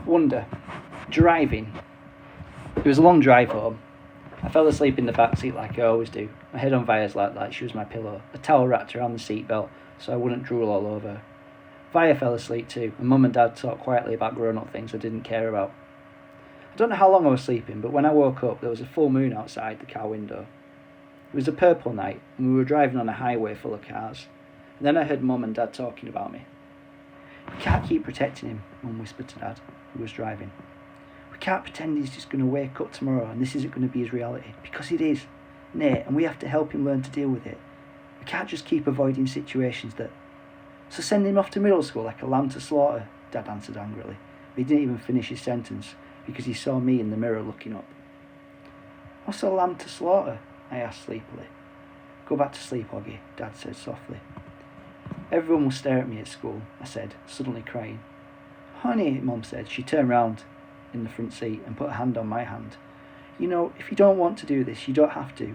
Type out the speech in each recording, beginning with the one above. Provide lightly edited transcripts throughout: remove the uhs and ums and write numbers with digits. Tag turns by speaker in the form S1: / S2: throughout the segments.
S1: Wonder. Driving. It was a long drive home. I fell asleep in the back seat like I always do. My head on Via's lap like she was my pillow. A towel wrapped around the seatbelt so I wouldn't drool all over her. Via fell asleep too, and Mum and Dad talked quietly about grown-up things I didn't care about. I don't know how long I was sleeping, but when I woke up there was a full moon outside the car window. It was a purple night, and we were driving on a highway full of cars. And then I heard Mum and Dad talking about me. "We can't keep protecting him," Mum whispered to Dad, who was driving. "We can't pretend he's just going to wake up tomorrow and this isn't going to be his reality, because it is, Nate, and we have to help him learn to deal with it. We can't just keep avoiding situations that... So send him off to middle school like a lamb to slaughter," Dad answered angrily. But he didn't even finish his sentence because he saw me in the mirror looking up. "What's a lamb to slaughter?" I asked sleepily. "Go back to sleep, Oggy," Dad said softly. "Everyone will stare at me at school," I said, suddenly crying. "Honey," Mum said. She turned round in the front seat and put a hand on my hand. "You know, if you don't want to do this, you don't have to.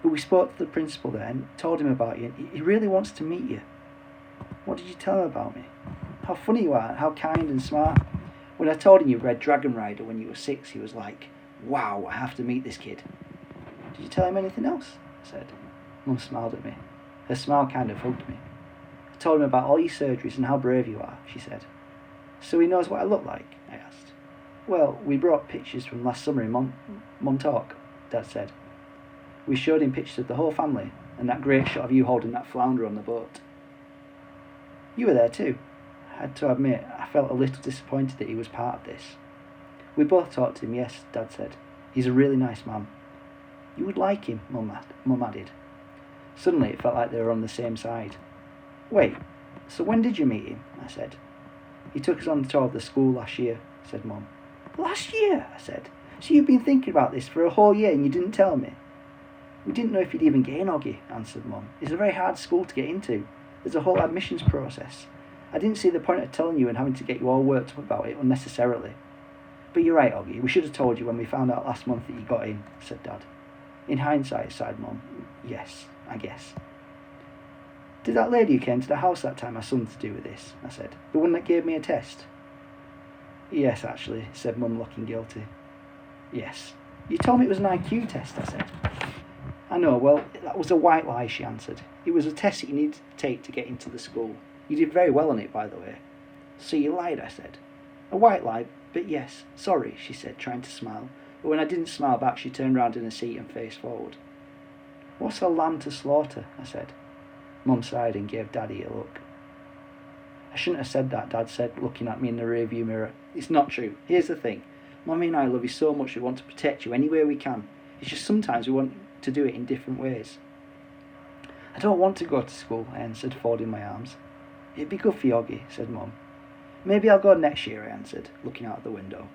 S1: But we spoke to the principal there and told him about you, and he really wants to meet you." "What did you tell him about me?" "How funny you are, and how kind and smart. When I told him you read Dragon Rider when you were 6, he was like, 'Wow, I have to meet this kid.'" "Did you tell him anything else?" I said. Mum smiled at me. Her smile kind of hugged me. "I told him about all your surgeries and how brave you are," she said. "So he knows what I look like?" I asked. "Well, we brought pictures from last summer in Montauk," Dad said. "We showed him pictures of the whole family, and that great shot of you holding that flounder on the boat. You were there too." I had to admit, I felt a little disappointed that he was part of this. "We both talked to him, yes," Dad said. "He's a really nice man." "You would like him," Mum added. Suddenly it felt like they were on the same side. "Wait, so when did you meet him?" I said. "He took us on the tour of the school last year," said Mum. "Last year?" I said. "So you've been thinking about this for a whole year and you didn't tell me?" "We didn't know if you'd even get in, Oggy," answered Mum. "It's a very hard school to get into. There's a whole admissions process. I didn't see the point of telling you and having to get you all worked up about it unnecessarily." "But you're right, Oggy. We should have told you when we found out last month that you got in," said Dad. "In hindsight," sighed Mum, "yes, I guess." "Did that lady who came to the house that time have something to do with this?" I said. "The one that gave me a test?" "Yes, actually," said Mum, looking guilty. "Yes. You told me it was an IQ test," I said. "I know, well, that was a white lie," she answered. "It was a test that you needed to take to get into the school. You did very well on it, by the way." "So you lied," I said. "A white lie, but yes. Sorry," she said, trying to smile. But when I didn't smile back, she turned round in her seat and faced forward. "What's a lamb to slaughter?" I said. Mum sighed and gave Daddy a look. "I shouldn't have said that," Dad said, looking at me in the rearview mirror. "It's not true. Here's the thing. Mummy and I love you so much we want to protect you any way we can. It's just sometimes we want to do it in different ways." "I don't want to go to school," I answered, folding my arms. "It'd be good for you, Oggy," said Mum. "Maybe I'll go next year," I answered, looking out the window.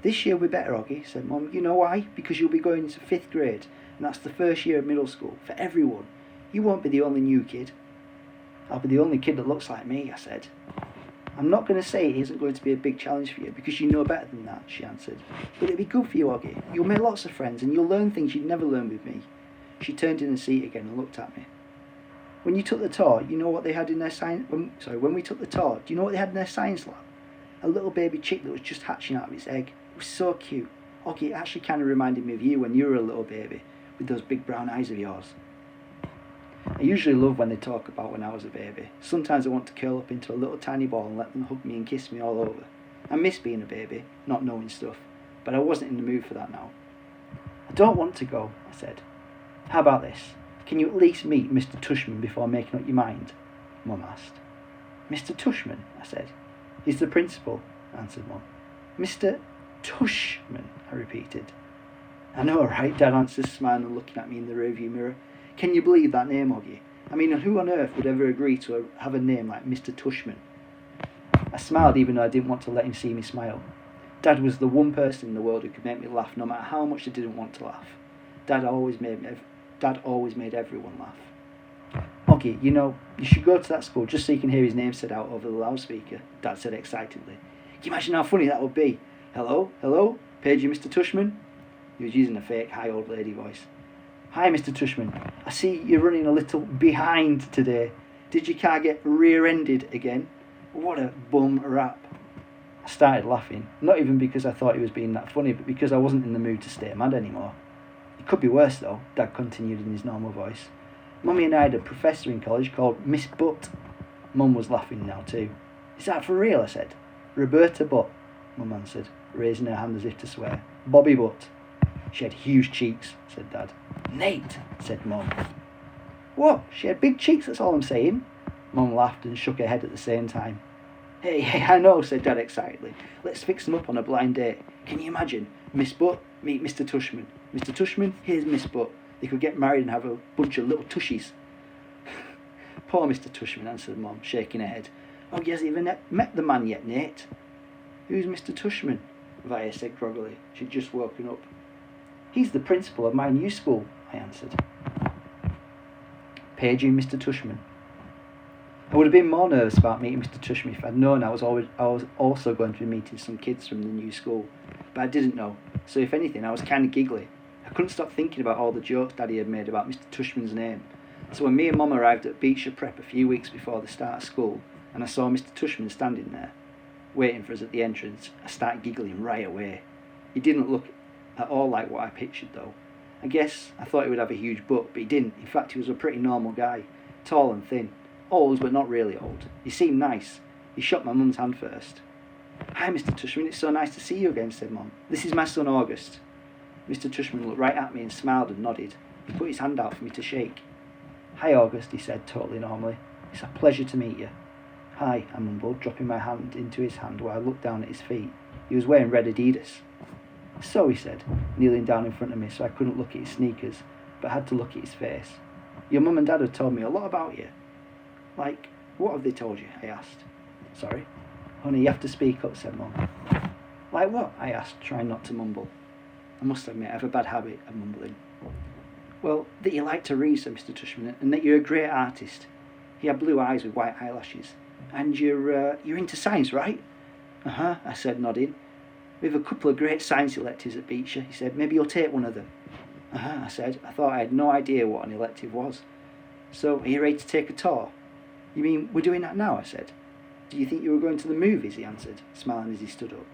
S1: "This year will be better, Oggy," said Mum. "You know why? Because you'll be going into 5th grade, and that's the first year of middle school, for everyone. You won't be the only new kid." "I'll be the only kid that looks like me," I said. "I'm not going to say it isn't going to be a big challenge for you, because you know better than that," she answered. "But it'll be good for you, Oggy. You'll make lots of friends, and you'll learn things you'd never learn with me." She turned in the seat again and looked at me. "When you took the tour, you know what they had in their when we took the tour, do you know what they had in their science lab? A little baby chick that was just hatching out of its egg. It was so cute. Oggy, it actually kind of reminded me of you when you were a little baby, with those big brown eyes of yours." I usually love when they talk about when I was a baby. Sometimes I want to curl up into a little tiny ball and let them hug me and kiss me all over. I miss being a baby, not knowing stuff, but I wasn't in the mood for that now. "I don't want to go," I said. "How about this? Can you at least meet Mr. Tushman before making up your mind?" Mum asked. "Mr. Tushman?" I said. "He's the principal," answered Mum. "Mr. Tushman," I repeated. "I know, right?" Dad answered, smiling and looking at me in the rearview mirror. "Can you believe that name, Oggy? I mean, who on earth would ever agree to have a name like Mr. Tushman?" I smiled even though I didn't want to let him see me smile. Dad was the one person in the world who could make me laugh no matter how much I didn't want to laugh. Dad always made everyone laugh. "Oggy, you know, you should go to that school just so you can hear his name said out over the loudspeaker," Dad said excitedly. "Can you imagine how funny that would be? Hello, pager Mr. Tushman?" He was using a fake high old lady voice. "Hi, Mr. Tushman. I see you're running a little behind today. Did your car get rear-ended again? What a bum rap." I started laughing, not even because I thought he was being that funny, but because I wasn't in the mood to stay mad anymore. It could be worse though, Dad continued in his normal voice. Mummy and I had a professor in college called Miss Butt. Mum was laughing now too. Is that for real? I said. Roberta Butt, Mum answered, raising her hand as if to swear. Bobby Butt. She had huge cheeks, said Dad. Nate, said Mum. What? She had big cheeks, that's all I'm saying. Mum laughed and shook her head at the same time. Hey, I know, said Dad excitedly. Let's fix them up on a blind date. Can you imagine? Miss Butt, meet Mr. Tushman. Mr. Tushman, here's Miss Butt. They could get married and have a bunch of little tushies. Poor Mr. Tushman, answered Mum, shaking her head. Oh, he hasn't even met the man yet, Nate. Who's Mr. Tushman? Via said groggily. She'd just woken up. He's the principal of my new school, I answered. Paging Mr. Tushman. I would have been more nervous about meeting Mr. Tushman if I'd known I was also going to be meeting some kids from the new school. But I didn't know, so if anything, I was kind of giggly. I couldn't stop thinking about all the jokes Daddy had made about Mr. Tushman's name. So when me and Mum arrived at Beecher Prep a few weeks before the start of school, and I saw Mr. Tushman standing there, waiting for us at the entrance, I started giggling right away. He didn't look at all like what I pictured though. I guess I thought he would have a huge butt, but he didn't. In fact, he was a pretty normal guy, tall and thin. Old, but not really old. He seemed nice. He shook my mum's hand first. Hi, Mr. Tushman, it's so nice to see you again, said Mum. This is my son, August. Mr. Tushman looked right at me and smiled and nodded. He put his hand out for me to shake. Hi, August, he said, totally normally. It's a pleasure to meet you. Hi, I mumbled, dropping my hand into his hand while I looked down at his feet. He was wearing red Adidas. So, he said, kneeling down in front of me so I couldn't look at his sneakers, but had to look at his face. Your mum and dad have told me a lot about you. Like, what have they told you? I asked. Sorry? Honey, you have to speak up, said Mum. Like what? I asked, trying not to mumble. I must admit, I have a bad habit of mumbling. Well, that you like to read, said Mr. Tushman, and that you're a great artist. He had blue eyes with white eyelashes. And you're into science, right? Uh-huh, I said, nodding. We have a couple of great science electives at Beecher, he said. Maybe you'll take one of them. Uh-huh, I said. I thought I had no idea what an elective was. So, are you ready to take a tour? You mean we're doing that now? I said. Do you think you were going to the movies? He answered, smiling as he stood up.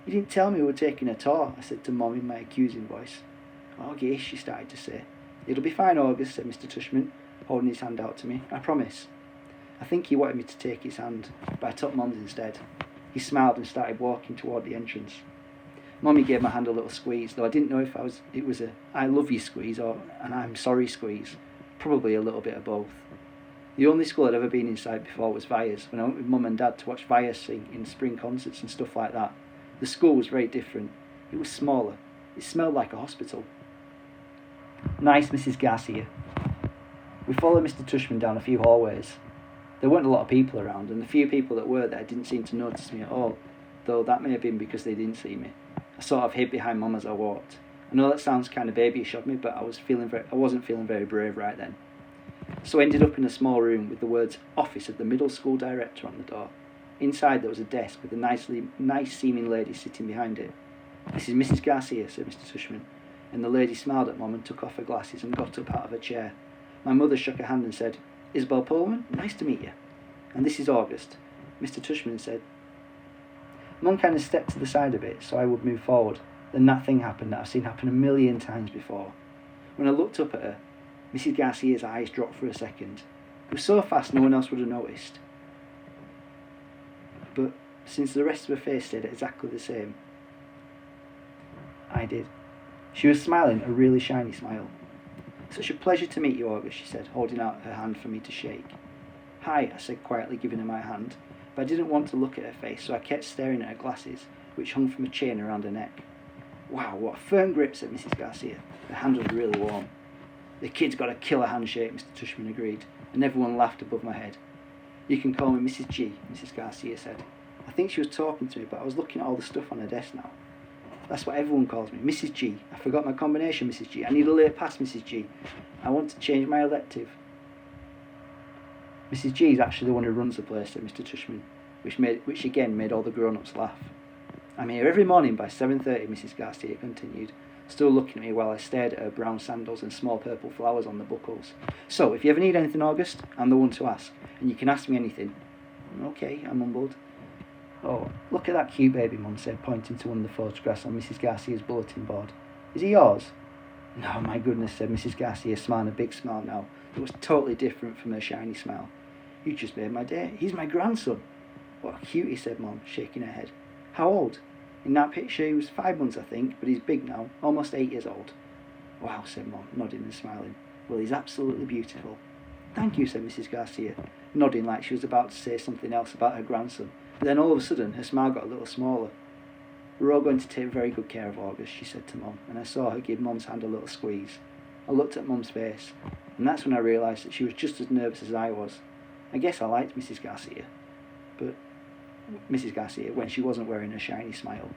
S1: You didn't tell me we were taking a tour, I said to Mum in my accusing voice. Oh, yes, she started to say. It'll be fine, August, said Mr. Tushman, holding his hand out to me. I promise. I think he wanted me to take his hand, but I took Mum's instead. He smiled and started walking toward the entrance. Mummy gave my hand a little squeeze, though I didn't know if it was a I love you squeeze or an I'm sorry squeeze. Probably a little bit of both. The only school I'd ever been inside before was Vire's, when I went with Mum and Dad to watch Vire sing in spring concerts and stuff like that. The school was very different. It was smaller. It smelled like a hospital. Nice, Mrs. Garcia. We followed Mr. Tushman down a few hallways. There weren't a lot of people around, and the few people that were there didn't seem to notice me at all, though that may have been because they didn't see me. I sort of hid behind Mum as I walked. I know that sounds kind of babyish of me, but I wasn't feeling very brave right then. So I ended up in a small room with the words Office of the Middle School Director on the door. Inside there was a desk with a nice-seeming lady sitting behind it. This is Mrs. Garcia, said Mr. Tushman, and the lady smiled at Mum and took off her glasses and got up out of her chair. My mother shook her hand and said, Isabel Pullman, nice to meet you. And this is August. Mr. Tushman said. Mum kind of stepped to the side a bit so I would move forward. Then that thing happened that I've seen happen a million times before. When I looked up at her, Mrs. Garcia's eyes dropped for a second. It was so fast no one else would have noticed. But since the rest of her face stayed exactly the same, I did. She was smiling a really shiny smile. Such a pleasure to meet you, August, she said, holding out her hand for me to shake. Hi, I said quietly, giving her my hand, but I didn't want to look at her face, so I kept staring at her glasses, which hung from a chain around her neck. Wow, what a firm grip, said Mrs. Garcia. Her hand was really warm. The kid's got a killer handshake, Mr. Tushman agreed, and everyone laughed above my head. You can call me Mrs. G, Mrs. Garcia said. I think she was talking to me, but I was looking at all the stuff on her desk now. That's what everyone calls me, Mrs. G. I forgot my combination, Mrs. G. I need a late pass, Mrs. G. I want to change my elective. Mrs. G is actually the one who runs the place, said Mr. Tushman, which again made all the grown-ups laugh. I'm here every morning by 7:30, Mrs. Garcia continued, still looking at me while I stared at her brown sandals and small purple flowers on the buckles. So, if you ever need anything, August, I'm the one to ask, and you can ask me anything. Okay, I mumbled. Oh, look at that cute baby, Mum said, pointing to one of the photographs on Mrs. Garcia's bulletin board. Is he yours? No, my goodness, said Mrs. Garcia, smiling a big smile now. It was totally different from her shiny smile. You just made my day. He's my grandson. What a cutie, said Mum, shaking her head. How old? In that picture he was 5 months, I think, but he's big now, almost 8 years old. Wow, said Mum, nodding and smiling. Well, he's absolutely beautiful. Thank you, said Mrs. Garcia, nodding like she was about to say something else about her grandson. But then all of a sudden her smile got a little smaller. We're all going to take very good care of August, she said to Mum, and I saw her give Mum's hand a little squeeze. I looked at Mum's face, and that's when I realised that she was just as nervous as I was. I guess I liked Mrs. Garcia, but Mrs. Garcia when she wasn't wearing her shiny smile.